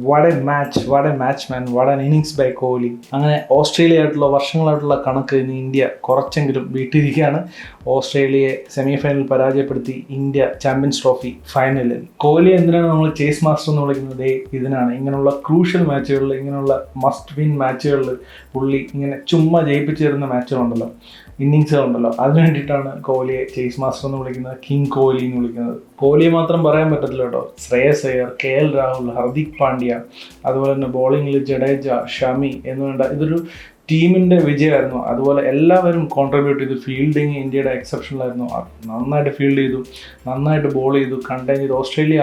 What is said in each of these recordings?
What a match man, what an innings by Kohli. അങ്ങനെ Australia ആയിട്ടുള്ള വർഷങ്ങളായിട്ടുള്ള കണക്ക് ഇന്ന് ഇന്ത്യ കുറച്ചെങ്കിലും വീട്ടിരിക്കുകയാണ്. ഓസ്ട്രേലിയയെ സെമി ഫൈനൽ പരാജയപ്പെടുത്തി ഇന്ത്യ ചാമ്പ്യൻസ് ട്രോഫി ഫൈനലിൽ. കോഹ്ലി എന്തിനാണ് നമ്മൾ ചേസ് മാസ്റ്റർ എന്ന് വിളിക്കുന്നത്? ഇതിനാണ്. ഇങ്ങനെയുള്ള ക്രൂഷ്യൽ മാച്ചുകളിൽ, ഇങ്ങനെയുള്ള മസ്റ്റ് വിൻ മാച്ചുകളിൽ പുള്ളി ഇങ്ങനെ ചുമ്മാ ജയിപ്പിച്ചു തരുന്ന മാച്ചുകളുണ്ടല്ലോ, ഇന്നിങ്സുകളുണ്ടല്ലോ, അതിനു വേണ്ടിയിട്ടാണ് കോഹ്ലിയെ ചേസ് മാസ്റ്റർ എന്ന് വിളിക്കുന്നത്, കിങ് കോഹ്ലി എന്ന് വിളിക്കുന്നത്. കോഹ്ലിയെ മാത്രം പറയാൻ പറ്റത്തില്ല കേട്ടോ. ശ്രേയസ് അയ്യർ, KL രാഹുൽ, ഹർദിക് പാണ്ഡ്യ, അതുപോലെ തന്നെ ബോളിങ്ങിൽ ജഡേജ, ഷമി എന്ന് വേണ്ട ഇതൊരു ടീമിൻ്റെ വിജയമായിരുന്നു. അതുപോലെ എല്ലാവരും കോൺട്രിബ്യൂട്ട് ചെയ്തു. ഫീൽഡിങ് ഇന്ത്യയുടെ എക്സെപ്ഷനിലായിരുന്നു. നന്നായിട്ട് ഫീൽഡ് ചെയ്തു, നന്നായിട്ട് ബോൾ ചെയ്തു, കണ്ടെയ്ൻ ചെയ്തു. ഓസ്ട്രേലിയ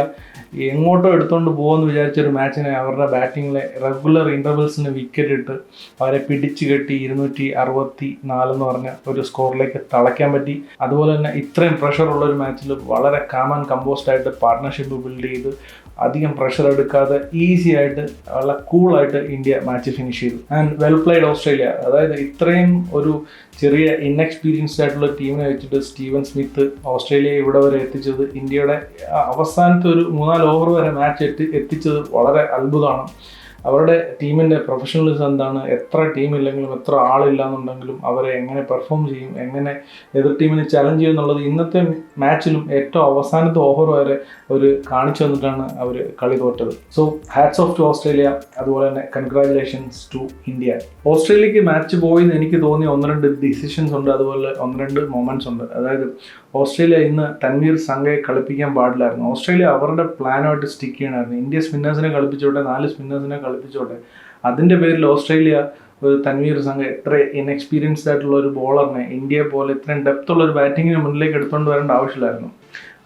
എങ്ങോട്ടോ എടുത്തുകൊണ്ട് പോകുമെന്ന് വിചാരിച്ചൊരു മാച്ചിനെ അവരുടെ ബാറ്റിങ്ങിലെ റെഗുലർ ഇൻ്റർവെൽസിന് വിക്കറ്റ് ഇട്ട് അവരെ പിടിച്ചു കെട്ടി 264 എന്ന് പറഞ്ഞ ഒരു സ്കോറിലേക്ക് തളയ്ക്കാൻ പറ്റി. അതുപോലെ തന്നെ ഇത്രയും പ്രഷറുള്ളൊരു മാച്ചിൽ വളരെ കാം ആൻഡ് കമ്പോസ്ഡ് ആയിട്ട് പാർട്ട്ണർഷിപ്പ് ബിൽഡ് ചെയ്ത് അധികം പ്രഷർ എടുക്കാതെ ഈസി ആയിട്ട് വളരെ കൂളായിട്ട് ഇന്ത്യ മാച്ച് ഫിനിഷ് ചെയ്തു. And well played Australia. അതായത് ഇത്രയും ഒരു ചെറിയ ഇൻഎക്സ്പീരിയൻസ്ഡ് ആയിട്ടുള്ള ടീമിനെ വെച്ചിട്ട് സ്റ്റീവൻ സ്മിത്ത് ഓസ്ട്രേലിയയെ ഇവിടെ വരെ എത്തിച്ചത്, ഇന്ത്യയുടെ അവസാനത്തെ ഒരു 3-4 ഓവർ വരെ മാച്ച് എത്തിച്ചത് വളരെ അത്ഭുതമാണ്. അവരുടെ ടീമിൻ്റെ പ്രൊഫഷണലിസം എന്താണ്, എത്ര ടീമില്ലെങ്കിലും എത്ര ആളില്ല എന്നുണ്ടെങ്കിലും അവരെ എങ്ങനെ പെർഫോം ചെയ്യും, എങ്ങനെ എതിർ ടീമിനെ ചലഞ്ച് ചെയ്യും എന്നുള്ളത് ഇന്നത്തെ മാച്ചിലും ഏറ്റവും അവസാനത്തെ ഓവർ വരെ അവർ കാണിച്ചു തന്നിട്ടാണ് അവർ കളി തോറ്റത്. So hats off to Australia. അതുപോലെ തന്നെ കൺഗ്രാജുലേഷൻസ് ടു ഇന്ത്യ. ഓസ്ട്രേലിയക്ക് മാച്ച് പോയി എന്ന് എനിക്ക് തോന്നിയ 1-2 ഡിസിഷൻസ് ഉണ്ട്, അതുപോലെ 1-2 മൊമെൻറ്റ്സ് ഉണ്ട്. അതായത് ഓസ്ട്രേലിയ ഇന്ന് തൻവീർ സംഘയെ കളിപ്പിക്കാൻ പാടില്ലായിരുന്നു. ഓസ്ട്രേലിയ അവരുടെ പ്ലാനുമായിട്ട് സ്റ്റിക്ക് ചെയ്യണമായിരുന്നു. ഇന്ത്യ സ്പിന്നേഴ്സിനെ കളിപ്പിച്ചോട്ടെ, 4 സ്പിന്നേഴ്സിനെ കളിപ്പിച്ചോട്ടെ. അതിൻ്റെ പേരിൽ ഓസ്ട്രേലിയ ഒരു തൻവീർ സംഘ എത്ര ഇൻഎക്സ്പീരിയൻസ്ഡ് ആയിട്ടുള്ള ഒരു ബോളറിനെ ഇന്ത്യയെ പോലെ ഇത്രയും ഡെപ്ത് ഉള്ള ഒരു ബാറ്റിങ്ങിന് മുന്നിലേക്ക് എടുത്തുകൊണ്ട് വരേണ്ട ആവശ്യമില്ലായിരുന്നു.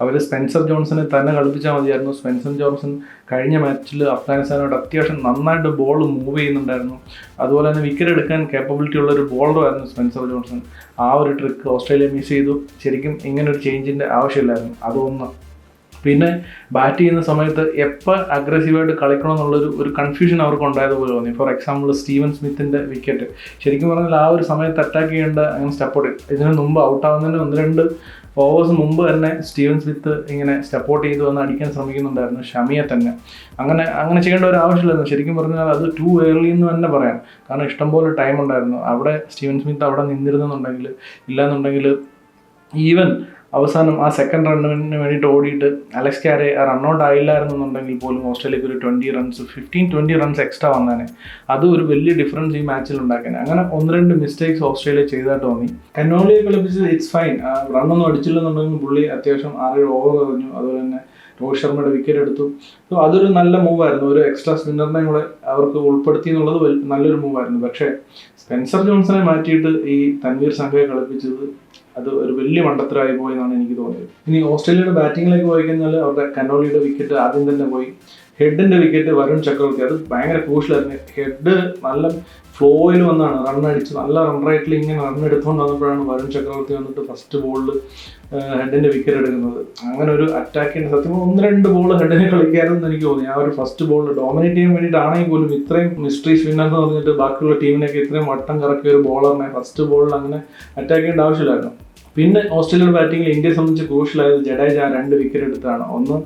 അവർ സ്പെൻസർ ജോൺസനെ തന്നെ കളിപ്പിച്ചാൽ മതിയായിരുന്നു. സ്പെൻസർ ജോൺസൺ കഴിഞ്ഞ മാച്ചിൽ അഫ്ഗാനിസ്ഥാനോട് അത്യാവശ്യം നന്നായിട്ട് ബോൾ മൂവ് ചെയ്യുന്നുണ്ടായിരുന്നു. അതുപോലെ തന്നെ വിക്കറ്റ് എടുക്കാൻ കേപ്പബിലിറ്റി ഉള്ള ഒരു ബോളറായിരുന്നു സ്പെൻസർ ജോൺസൺ. ആ ഒരു ട്രിക്ക് ഓസ്ട്രേലിയ മിസ് ചെയ്തു. ശരിക്കും ഇങ്ങനൊരു ചേഞ്ചിൻ്റെ ആവശ്യമില്ലായിരുന്നു. അതൊന്ന്. പിന്നെ ബാറ്റ് ചെയ്യുന്ന സമയത്ത് എപ്പോൾ അഗ്രസീവായിട്ട് കളിക്കണം എന്നുള്ളൊരു കൺഫ്യൂഷൻ അവർക്ക് ഉണ്ടായതുപോലെ തോന്നി. ഫോർ എക്സാമ്പിൾ സ്റ്റീവൻ സ്മിത്തിൻ്റെ വിക്കറ്റ് ശരിക്കും പറഞ്ഞാൽ ആ ഒരു സമയത്ത് അറ്റാക്ക് ചെയ്യേണ്ട അങ്ങനെ സ്റ്റെപ്പ് ഇതിന് മുമ്പ് ഔട്ടാവുന്നതിന് 1-2 ഓവേഴ്സ് മുമ്പ് തന്നെ സ്റ്റീവൻ സ്മിത്ത് ഇങ്ങനെ സ്റ്റെപ്പോട്ട് ചെയ്ത് വന്ന് അടിക്കാൻ ശ്രമിക്കുന്നുണ്ടായിരുന്നു ഷമിയെ തന്നെ. അങ്ങനെ ചെയ്യേണ്ട ഒരു ആവശ്യമില്ലായിരുന്നു. ശരിക്കും പറഞ്ഞാൽ അത് ടു ഏർലി എന്ന് തന്നെ പറയാം. കാരണം ഇഷ്ടംപോലെ ടൈം ഉണ്ടായിരുന്നു. അവിടെ സ്റ്റീവൻ സ്മിത്ത് അവിടെ നിന്നിരുന്നെന്നുണ്ടെങ്കിൽ, ഇല്ലാന്നുണ്ടെങ്കിൽ ഈവൻ അവസാനം ആ സെക്കൻഡ് റണ്ണിന് വേണ്ടിയിട്ട് ഓടിയിട്ട് അലക്സ് ക്യാരെ റണ്ണൗട്ട് ആയില്ലായിരുന്നുണ്ടെങ്കിൽ പോലും ഓസ്ട്രേലിയക്ക് ഒരു 15-20 റൺസ് എക്സ്ട്രാ വന്നേനെ. അത് ഒരു വലിയ ഡിഫറൻസ് ഈ മാച്ചിൽ ഉണ്ടാക്കാൻ. അങ്ങനെ 1-2 മിസ്റ്റേക്സ് ഓസ്ട്രേലിയ ചെയ്തായിട്ട് തോന്നി. കന്നോളിയെ കളിപ്പിച്ചത് ഇറ്റ്സ് ഫൈൻ. റണ്ണൊന്നും അടിച്ചില്ലെന്നുണ്ടെങ്കിൽ പുള്ളി അത്യാവശ്യം 6 ഓവർ കഴിഞ്ഞു. അതുപോലെ തന്നെ രോഹിത് ശർമ്മയുടെ വിക്കറ്റ് എടുത്തു. സോ അതൊരു നല്ല മൂവായിരുന്നു. ഒരു എക്സ്ട്രാ സ്പിന്നറിനെ കൂടെ അവർക്ക് ഉൾപ്പെടുത്തി എന്നുള്ളത് നല്ലൊരു മൂവായിരുന്നു. പക്ഷേ സ്പെൻസർ ജോൺസനെ മാറ്റിയിട്ട് ഈ തൻവീർ സംഘയെ കളിപ്പിച്ചത് അത് ഒരു വലിയ മണ്ടത്തരമായി പോയി എന്നാണ് എനിക്ക് തോന്നിയത്. ഇനി ഓസ്ട്രേലിയയുടെ ബാറ്റിങ്ങിലേക്ക് പോയി കഴിഞ്ഞാൽ അവരുടെ കന്നോളിയുടെ വിക്കറ്റ് ആദ്യം തന്നെ പോയി. ഹെഡിൻ്റെ വിക്കറ്റ് വരുൺ ചക്രവർത്തി, അത് ഭയങ്കര ക്രൂഷ്യലായിരുന്നു. ഹെഡ് നല്ല ഫ്ലോയിൽ വന്നാണ് റണ്ണടിച്ച് നല്ല റൺ റേറ്റിൽ ഇങ്ങനെ റണ്ണെടുത്തുകൊണ്ട് വന്നപ്പോഴാണ് വരുൺ ചക്രവർത്തി വന്നിട്ട് ഫസ്റ്റ് ബോളിൽ ഹെഡിൻ്റെ വിക്കറ്റ് എടുക്കുന്നത്. അങ്ങനെ ഒരു അറ്റാക്കിൻ്റെ സത്യം 1-2 ബോൾ ഹെഡിനെ കളിക്കാമെന്ന് എനിക്ക് തോന്നി. ആ ഒരു ഫസ്റ്റ് ബോൾ ഡോമിനേറ്റ് ചെയ്യാൻ വേണ്ടിയിട്ടാണെങ്കിൽ പോലും ഇത്രയും മിസ്റ്ററി സ്പിന്നർ എന്ന് പറഞ്ഞിട്ട് ബാക്കിയുള്ള ടീമിനൊക്കെ ഇത്രയും വട്ടം കറക്കിയ ഒരു ബോളറിനെ ഫസ്റ്റ് ബോളിൽ അങ്ങനെ അറ്റാക്ക് ചെയ്യേണ്ട ആവശ്യമില്ലായിരുന്നു. പിന്നെ ഓസ്ട്രേലിയയുടെ ബാറ്റിങ്ങിൽ ഇന്ത്യയെ സംബന്ധിച്ച് ക്രൂഷ്യലായത് ജഡേജ 2 വിക്കറ്റ് എടുത്താണ്. ഒന്ന്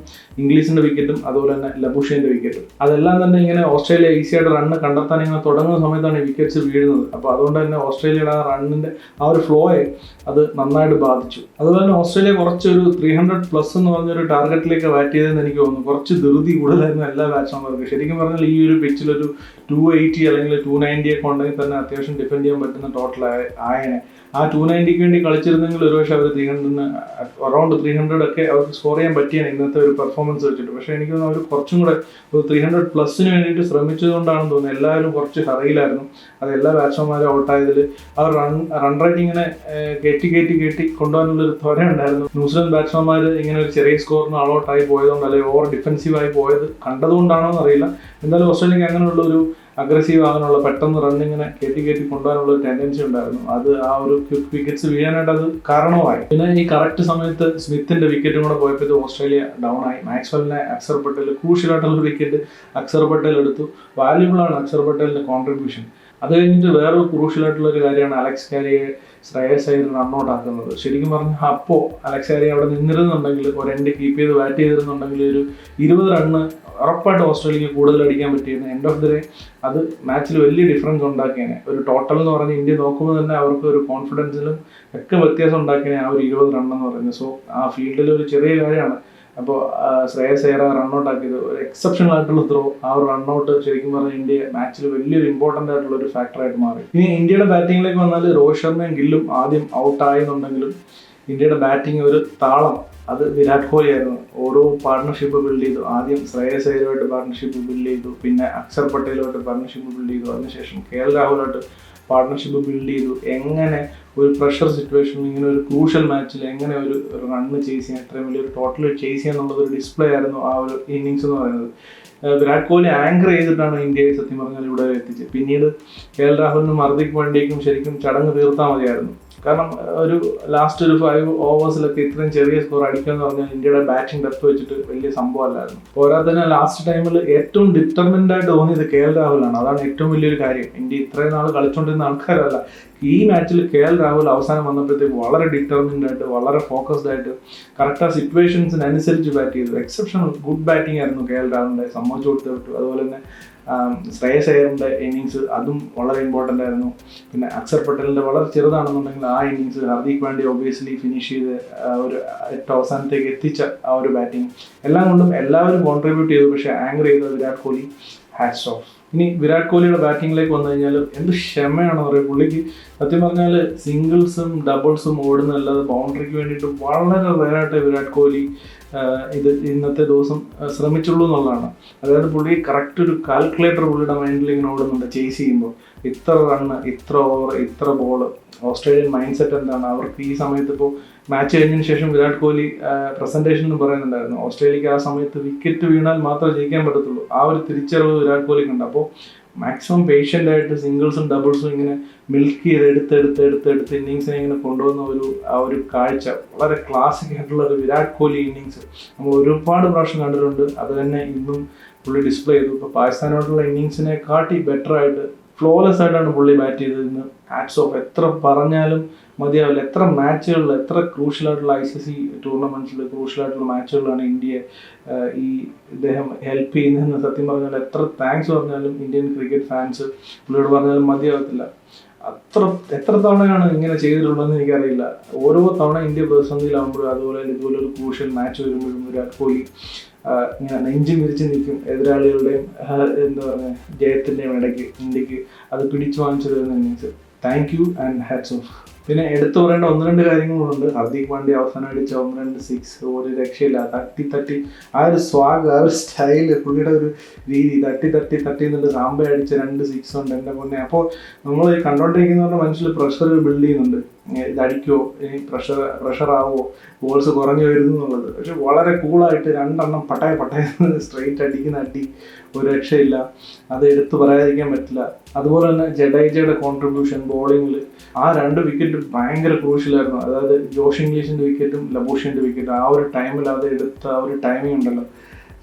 ഇംഗ്ലീഷിൻ്റെ വിക്കറ്റും അതുപോലെ തന്നെ ലബുഷേൻ്റെ വിക്കറ്റും. അതെല്ലാം തന്നെ ഇങ്ങനെ ഓസ്ട്രേലിയ ഈസിയായിട്ട് റണ്ണ് കണ്ടെത്താൻ ഇങ്ങനെ തുടങ്ങുന്ന സമയത്താണ് ഈ വിക്കറ്റ്സ് വീഴുന്നത്. അപ്പോൾ അതുകൊണ്ട് തന്നെ ഓസ്ട്രേലിയയുടെ ആ റണ്ണിൻ്റെ ആ ഒരു ഫ്ലോയെ അത് നന്നായിട്ട് ബാധിച്ചു. അതുപോലെ തന്നെ ഓസ്ട്രേലിയ കുറച്ചൊരു 300+ എന്ന് പറഞ്ഞൊരു ടാർഗറ്റിലേക്ക് ബാറ്റ് ചെയ്തതെന്ന് എനിക്ക് തോന്നുന്നു. കുറച്ച് ധൃതി കൂടുതലായിരുന്നു എല്ലാ ബാറ്റ്സ്മാൻമാർക്ക്. ശരിക്കും പറഞ്ഞാൽ ഈ ഒരു പിച്ചിലൊരു 280 അല്ലെങ്കിൽ 290 ഒക്കെ ഉണ്ടെങ്കിൽ തന്നെ അത്യാവശ്യം ഡിഫെൻഡ് ചെയ്യാൻ പറ്റുന്ന ടോട്ടൽ ആയനെ. ആ 290ക്ക് വേണ്ടി കളിച്ചിരുന്നെങ്കിൽ ഒരുപക്ഷെ അവർ 300 അറൗണ്ട് 300 ഒക്കെ അവർക്ക് സ്കോർ ചെയ്യാൻ പറ്റിയാണ് ഇന്നത്തെ ഒരു പെർഫോമൻസ് വെച്ചിട്ട്. പക്ഷേ എനിക്ക് തോന്നുന്നു അവർ കുറച്ചും കൂടെ ഒരു 300+ വേണ്ടിയിട്ട് ശ്രമിച്ചതുകൊണ്ടാണെന്ന് തോന്നുന്നു. എല്ലാവരും കുറച്ച് ഹറിയിലായിരുന്നു. അത് എല്ലാ ബാറ്റ്സ്മാൻമാരും ഔട്ടായതിൽ അവർ റൺ റേറ്റ് ഇങ്ങനെ കയറ്റി കൊണ്ടുപോകാനുള്ളൊരു ത്വര ഉണ്ടായിരുന്നു. ന്യൂസിലൻഡ് ബാറ്റ്സ്മാൻമാർ ഇങ്ങനെ ഒരു ചെറിയ സ്കോറിന് ഔട്ടായി പോയതുകൊണ്ട് അല്ലെങ്കിൽ ഓവർ ഡിഫെൻസീവായി പോയത് കണ്ടതുകൊണ്ടാണോ എന്നറിയില്ല. എന്തായാലും ഓസ്ട്രേലിയക്ക് അങ്ങനെയുള്ള ഒരു അഗ്രസീവ് ആകാനുള്ള പെട്ടെന്ന് റണ്ണിങ്ങനെ കയറ്റി കൊണ്ടുപോകാനുള്ള ഒരു ടെൻഡൻസി ഉണ്ടായിരുന്നു. അത് ആ ഒരു ക്വിക്ക് വിക്കറ്റ്സ് വീഴാനായിട്ട് അത് കാരണമായി. പിന്നെ ഈ കറക്റ്റ് സമയത്ത് സ്മിത്തിന്റെ വിക്കറ്റും കൂടെ പോയപ്പോൾ ഓസ്ട്രേലിയ ഡൗൺ ആയി. മാക്സ്വെലിനെ അക്സർ പട്ടേൽ ക്രൂഷ്യലായിട്ടുള്ള വിക്കറ്റ് അക്സർ പട്ടേൽ എടുത്തു. വാല്യുബിൾ ആണ് അക്സർ പട്ടേലിന്റെ കോൺട്രിബ്യൂഷൻ. അത് കഴിഞ്ഞിട്ട് വേറൊരു ക്രൂഷ്യലായിട്ടുള്ള ഒരു കാര്യമാണ് അലക്സ് കാരിയെ ശ്രേയസ് അയ്യർ റണ്ണൗട്ട് ആക്കുന്നത്. ശരിക്കും പറഞ്ഞാൽ അപ്പോൾ അലക്സ് കാരി അവിടെ നിന്നിരുന്നുണ്ടെങ്കിൽ, ഒരു എൻഡ് കീപ്പ് ചെയ്ത് ബാറ്റ് ചെയ്തിരുന്നുണ്ടെങ്കിൽ ഒരു 20 റണ്ണ് ഉറപ്പായിട്ട് ഓസ്ട്രേലിയക്ക് കൂടുതൽ അടിക്കാൻ പറ്റിയിരുന്നു. എൻഡ് ഓഫ് ദി ഡേ അത് മാച്ചിൽ വലിയ ഡിഫറൻസ് ഉണ്ടാക്കിയേനെ. ഒരു ടോട്ടൽ എന്ന് പറഞ്ഞ് ഇന്ത്യ നോക്കുമ്പോൾ തന്നെ അവർക്ക് ഒരു കോൺഫിഡൻസിലും ഒക്കെ വ്യത്യാസം ഉണ്ടാക്കിയേനെ ആ ഒരു 20 റണ്ണെന്ന് പറയുന്നത്. സോ ആ ഫീൽഡിൽ ഒരു ചെറിയ കാര്യമാണ്. അപ്പോൾ ശ്രേയസ് അയ്യർ റണ്ണൗട്ട് ആക്കിയത് ഒരു എക്സെപ്ഷണൽ ആയിട്ടുള്ള ത്രോ. ആ ഒരു റണ്ണൗട്ട് ശരിക്കും പറഞ്ഞാൽ ഇന്ത്യ മാച്ചിൽ വലിയൊരു ഇമ്പോർട്ടൻ്റ് ആയിട്ടുള്ള ഒരു ഫാക്ടറായിട്ട് മാറി. ഇനി ഇന്ത്യയുടെ ബാറ്റിങ്ങിലേക്ക് വന്നാൽ രോഹിത് ശർമ്മയും ഗില്ലും ആദ്യം ഔട്ടായെന്നുണ്ടെങ്കിലും ഇന്ത്യയുടെ ബാറ്റിംഗ് ഒരു താളം അത് വിരാട് കോഹ്ലി ആയിരുന്നു. ഓരോ പാർട്ണർഷിപ്പ് ബിൽഡ് ചെയ്തു. ആദ്യം ശ്രേയസ് അയ്യരുമായിട്ട് പാർട്ണർഷിപ്പ് ബിൽഡ് ചെയ്തു, പിന്നെ അക്ഷർ പട്ടേലുമായിട്ട് പാർട്ണർഷിപ്പ് ബിൽഡ് ചെയ്തു, അതിനുശേഷം KL രാഹുലായിട്ട് പാർട്ണർഷിപ്പ് ബിൽഡ് ചെയ്തു. എങ്ങനെ ഒരു പ്രഷർ സിറ്റുവേഷനിൽ ഇങ്ങനെ ഒരു ക്രൂഷ്യൽ മാച്ചിൽ എങ്ങനെ ഒരു റണ്ണ് ചേസ് ചെയ്യാൻ, ഇത്രയും വലിയൊരു ടോട്ടൽ ചേസ് ചെയ്യാന്നുള്ളത് ഒരു ഡിസ്പ്ലേ ആയിരുന്നു ആ ഒരു ഇന്നിങ്സ് എന്ന് പറയുന്നത്. വിരാട് കോഹ്ലി ആങ്കർ ചെയ്തിട്ടാണ് ഇന്ത്യയെ സത്യം പറഞ്ഞാൽ ഇവിടെ എത്തിച്ചത്. പിന്നീട് KL രാഹുലിനും ഹർദിക് പാണ്ഡ്യയ്ക്കും ശരിക്കും ചടങ്ങ് തീർത്താൽ മതിയായിരുന്നു. കാരണം ഒരു ലാസ്റ്റ് ഒരു 5 ഓവേഴ്സിലൊക്കെ ഇത്രയും ചെറിയ സ്കോർ അടിക്കുക എന്ന് പറഞ്ഞാൽ ഇന്ത്യയുടെ ബാറ്റിംഗ് ഡെപ്ത് വെച്ചിട്ട് വലിയ സംഭവമല്ലായിരുന്നു. പോരാതെ തന്നെ ലാസ്റ്റ് ടൈമിൽ ഏറ്റവും ഡിറ്റർമിൻഡ് ആയിട്ട് തോന്നിയത് KL രാഹുലാണ്. അതാണ് ഏറ്റവും വലിയൊരു കാര്യം. ഇന്ത്യ ഇത്രയും നാൾ കളിച്ചുകൊണ്ടിരുന്ന ആൾക്കാരല്ല. ഈ മാച്ചിൽ KL രാഹുൽ അവസാനം വന്നപ്പോഴത്തേക്ക് വളരെ ഡിറ്റർമിൻഡ് ആയിട്ട്, വളരെ ഫോക്കസ്ഡ് ആയിട്ട്, കറക്റ്റ് ആ സിറ്റുവേഷൻസിനനുസരിച്ച് ബാറ്റ് ചെയ്തു. എക്സെപ്ഷണൽ ഗുഡ് ബാറ്റിംഗ് ആയിരുന്നു KL രാഹുലിൻ്റെ, സമ്മതിച്ചു കൊടുത്തു വിട്ടു. അതുപോലെ തന്നെ ശ്രേയസ് അയ്യറിൻ്റെ ഇന്നിങ്സ് അതും വളരെ ഇമ്പോർട്ടൻ്റ് ആയിരുന്നു. പിന്നെ അക്ഷർ പട്ടേലിൻ്റെ വളരെ ചെറുതാണെന്നുണ്ടെങ്കിൽ ആ innings, Hardik Pandya obviously finish ചെയ്ത് ഒരു ഏറ്റവും അവസാനത്തേക്ക് എത്തിച്ച ആ ഒരു ബാറ്റിംഗ്, എല്ലാം കൊണ്ടും എല്ലാവരും കോൺട്രിബ്യൂട്ട് ചെയ്തു. പക്ഷേ ആങ്കർ ചെയ്ത വിരാട് കോഹ്ലി, ഹാറ്റ്സ് ഓഫ്. ഇനി വിരാട് കോഹ്ലിയുടെ ബാറ്റിങ്ങിലേക്ക് വന്നു കഴിഞ്ഞാൽ എന്ത് ക്ഷമയാണെന്ന് പറയും. പുള്ളിക്ക് സത്യം പറഞ്ഞാൽ സിംഗിൾസും ഡബിൾസും ഓടുന്നതല്ലാതെ ബൗണ്ടറിക്ക് വേണ്ടിയിട്ട് വളരെ റെയറായിട്ട് വിരാട് കോഹ്ലി ഇന്നത്തെ ദിവസം ശ്രമിച്ചുള്ളൂ എന്നുള്ളതാണ്. അതായത് പുള്ളി കറക്റ്റ് ഒരു കാൽക്കുലേറ്റർ പുള്ളിയുടെ മൈൻഡിൽ ഇങ്ങനെ ഓടുന്നുണ്ട്. ചേസ് ചെയ്യുമ്പോൾ ഇത്ര റണ്ണ്, ഇത്ര ഓവർ, ഇത്ര ബോള്. ഓസ്ട്രേലിയൻ മൈൻഡ് സെറ്റ് എന്താണ് അവർക്ക് ഈ സമയത്ത്? ഇപ്പോൾ മാച്ച് കഴിഞ്ഞതിന് ശേഷം വിരാട് കോഹ്ലി പ്രസന്റേഷനിൽ പറയുന്നുണ്ടായിരുന്നു, ഓസ്ട്രേലിയക്ക് ആ സമയത്ത് വിക്കറ്റ് വീണാൽ മാത്രമേ ജയിക്കാൻ പറ്റത്തുള്ളൂ. ആ ഒരു തിരിച്ചറിവ് വിരാട് കോഹ്ലിക്കുണ്ട്. അപ്പോൾ മാക്സിമം പേഷ്യൻ്റ് ആയിട്ട് സിംഗിൾസും ഡബിൾസും ഇങ്ങനെ മിൽക്ക് ചെയ്ത് എടുത്ത് ഇന്നിങ്സിനെ ഇങ്ങനെ കൊണ്ടുവന്ന ആ ഒരു കാഴ്ച വളരെ ക്ലാസിക് ആയിട്ടുള്ള ഒരു വിരാട് കോഹ്ലി ഇന്നിങ്സ് നമ്മൾ ഒരുപാട് പ്രാവശ്യം കണ്ടിട്ടുണ്ട്. അത് തന്നെ ഇന്നും പുള്ളി ഡിസ്പ്ലേ ചെയ്തു. ഇപ്പോൾ പാകിസ്ഥാനോടുള്ള ഇന്നിങ്സിനെ കാട്ടി ബെറ്റർ ആയിട്ട്, ഫ്ലോലെസ് ആയിട്ടാണ് പുള്ളി ബാറ്റ് ചെയ്തതെന്ന് ഹാറ്റ്സ് ഓഫ്. എത്ര പറഞ്ഞാലും മതിയാവില്ല. എത്ര മാച്ചുകളിൽ, എത്ര ക്രൂഷ്യലായിട്ടുള്ള ICC ടൂർണമെൻറ്റ്സിൽ ക്രൂഷ്യലായിട്ടുള്ള മാച്ചുകളിലാണ് ഇന്ത്യയെ ഇദ്ദേഹം ഹെൽപ്പ് ചെയ്യുന്നതെന്ന് സത്യം പറഞ്ഞാൽ എത്ര താങ്ക്സ് പറഞ്ഞാലും ഇന്ത്യൻ ക്രിക്കറ്റ് ഫാൻസ് പുള്ളിയോട് പറഞ്ഞാലും മതിയാവത്തില്ല. എത്ര തവണയാണ് ഇങ്ങനെ ചെയ്തിട്ടുള്ളതെന്ന് എനിക്കറിയില്ല. ഓരോ തവണ ഇന്ത്യ പ്രതിസന്ധിയിലാകുമ്പോഴും അതുപോലെ ഇതുപോലെ ഒരു ക്രൂഷ്യൽ മാച്ച് വരുമ്പോഴും വിരാട് കോഹ്ലി ഇങ്ങനെ നെഞ്ചും വിരിച്ച് നിൽക്കും. എതിരാളികളുടെയും എന്താ പറയുക ജയത്തിൻ്റെയും ഇടയ്ക്ക് ഇന്ത്യക്ക് അത് പിടിച്ചു വാങ്ങിച്ചു തരുന്ന innings. Thank you and hats off. പിന്നെ എടുത്തു പറയേണ്ട 1-2 കാര്യങ്ങളുണ്ട്. ഹർദിക് പാണ്ഡ്യ അവസാനം അടിച്ച 1-2 6 ഒരു രക്ഷയില്ല. തട്ടി ആ ഒരു സ്വാഗ്, ആ ഒരു സ്റ്റൈല്, പുള്ളിയുടെ ഒരു രീതി, തട്ടി എന്നിട്ട് സാമ്പ അടിച്ച 2 6 ഉണ്ട് എൻ്റെ മുന്നേ. അപ്പോൾ നമ്മൾ കണ്ടോണ്ടിരിക്കുന്നവരുടെ മനസ്സിൽ പ്രഷർ ബിൽഡ് ചെയ്യുന്നുണ്ട്. ഇതടിക്കുമോ, ഇനി പ്രഷർ ആവുമോ, ബോൾസ് കുറഞ്ഞു വരുന്നു എന്നുള്ളത്. പക്ഷെ വളരെ കൂളായിട്ട് 2 എണ്ണം പട്ടയ സ്ട്രെയിറ്റ് അടിക്കുന്ന അടി ഒരു രക്ഷയില്ല. അത് എടുത്തു പറയാതിരിക്കാൻ പറ്റില്ല. അതുപോലെ തന്നെ ജഡേജയുടെ കോൺട്രിബ്യൂഷൻ ബോളിങ്ങിൽ, ആ 2 വിക്കറ്റ് ഭയങ്കര ക്രൂഷ്യലായിരുന്നു. അതായത് ജോഷ് ഇംഗ്ലീഷിൻ്റെ വിക്കറ്റും ലബൂഷ്യൻ്റെ വിക്കറ്റും ആ ഒരു ടൈമിൽ അത് എടുത്ത ആ ഒരു ടൈമിംഗ് ഉണ്ടല്ലോ.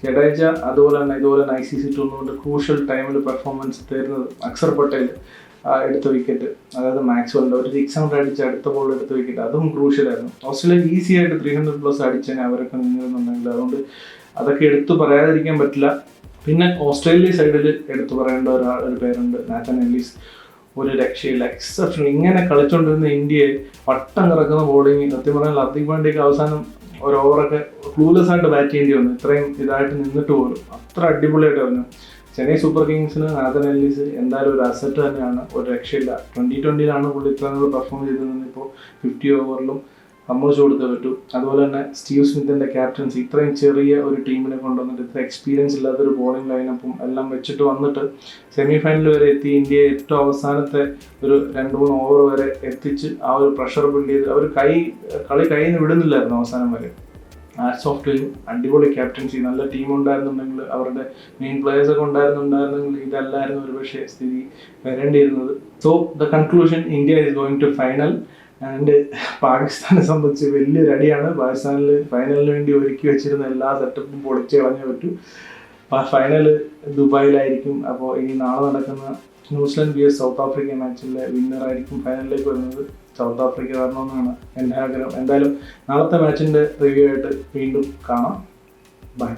ജഡേജ അതുപോലെ തന്നെ ICC ടൂർണമെന്റ് ക്രൂഷ്യൽ ടൈമിൽ പെർഫോമൻസ് തരുന്നത്. അക്ഷർ പട്ടേൽ എടുത്ത വിക്കറ്റ്, അതായത് മാക്സ്വെലിൻ്റെ ഒരു 600 അടിച്ച് അടുത്ത ബോൾ എടുത്ത വിക്കറ്റ്, അതും ക്രൂഷ്യലായിരുന്നു. ഓസ്ട്രേലിയ ഈസി ആയിട്ട് 300+ അടിച്ചതിന് അവരൊക്കെ നിന്നിരുന്നുണ്ടെങ്കിൽ, അതുകൊണ്ട് അതൊക്കെ എടുത്തു പറയാതിരിക്കാൻ പറ്റില്ല. പിന്നെ ഓസ്ട്രേലിയ സൈഡിൽ എടുത്തു പറയേണ്ട ഒരു പേരുണ്ട്, നാഥൻ എല്ലീസ്. ഒരു രക്ഷയില്ല, എക്സെപ്ഷണൽ. ഇങ്ങനെ കളിച്ചുകൊണ്ടിരുന്ന ഇന്ത്യയെ വട്ടം കിടക്കുന്ന ബോളിങ്. സത്യം പറഞ്ഞാൽ ഹർദിക് പാണ്ഡ്യക്ക് അവസാനം ഒരു ഓവറൊക്കെ ക്ലൂലെസ് ആയിട്ട് ബാറ്റ് ചെയ്യേണ്ടി വന്നു, ഇത്രയും ഇതായിട്ട് നിന്നിട്ട് പോലും. അത്ര അടിപൊളിയായിട്ട് പറഞ്ഞു. ചെന്നൈ സൂപ്പർ കിങ്സിന് നാഥൻ എല്ലീസ് എന്തായാലും ഒരു അസറ്റ് തന്നെയാണ്, ഒരു രക്ഷയില്ല. 2020 പുള്ളി ഇത്രയും പെർഫോം ചെയ്തിരുന്നത്. ഇപ്പോൾ 50 ഓവറിലും സമ്മതിച്ചു കൊടുത്തേ പറ്റൂ. അതുപോലെ തന്നെ സ്റ്റീവ് സ്മിത്തിൻ്റെ ക്യാപ്റ്റൻസി, ഇത്രയും ചെറിയ ഒരു ടീമിനെ കൊണ്ടുവന്നിട്ട് ഇത്ര എക്സ്പീരിയൻസ് ഇല്ലാത്തൊരു ബോളിംഗ് ലൈനപ്പും എല്ലാം വെച്ചിട്ട് വന്നിട്ട് സെമി ഫൈനൽ വരെ എത്തി ഇന്ത്യയെ ഏറ്റവും അവസാനത്തെ ഒരു 2-3 ഓവർ വരെ എത്തിച്ച് ആ ഒരു പ്രഷർ ബിൽഡ് ചെയ്ത് അവർ കളി കയ്യിൽ നിന്ന് വിടുന്നില്ലായിരുന്നു അവസാനം വരെ. Hats off to him. അടിപൊളി ക്യാപ്റ്റൻസി. നല്ല ടീം ഉണ്ടായിരുന്നുണ്ടെങ്കിൽ, അവരുടെ മെയിൻ പ്ലേയേഴ്സൊക്കെ ഉണ്ടായിരുന്നുണ്ടെങ്കിൽ ഇതല്ലായിരുന്നു ഒരു പക്ഷേ സ്ഥിതി വരേണ്ടിയിരുന്നത്. So the conclusion, India is going to final. And പാകിസ്ഥാനെ സംബന്ധിച്ച് വലിയൊരു അടിയാണ്. പാകിസ്ഥാനിൽ ഫൈനലിന് വേണ്ടി ഒരുക്കി വെച്ചിരുന്ന എല്ലാ സെറ്റപ്പും പൊളിച്ച് കളഞ്ഞേ പറ്റൂ. ഫൈനൽ ദുബായിലായിരിക്കും. അപ്പോൾ ഇനി നാളെ നടക്കുന്ന ന്യൂസിലൻഡ് vs സൗത്ത് ആഫ്രിക്ക മാച്ചിലെ വിന്നറായിരിക്കും ഫൈനലിലേക്ക് വരുന്നത്. സൗത്ത് ആഫ്രിക്ക വരണമെന്നാണ് എൻ്റെ ആഗ്രഹം. എന്തായാലും നാളത്തെ മാച്ചിൻ്റെ റിവ്യൂ ആയിട്ട് വീണ്ടും കാണാം. ബൈ.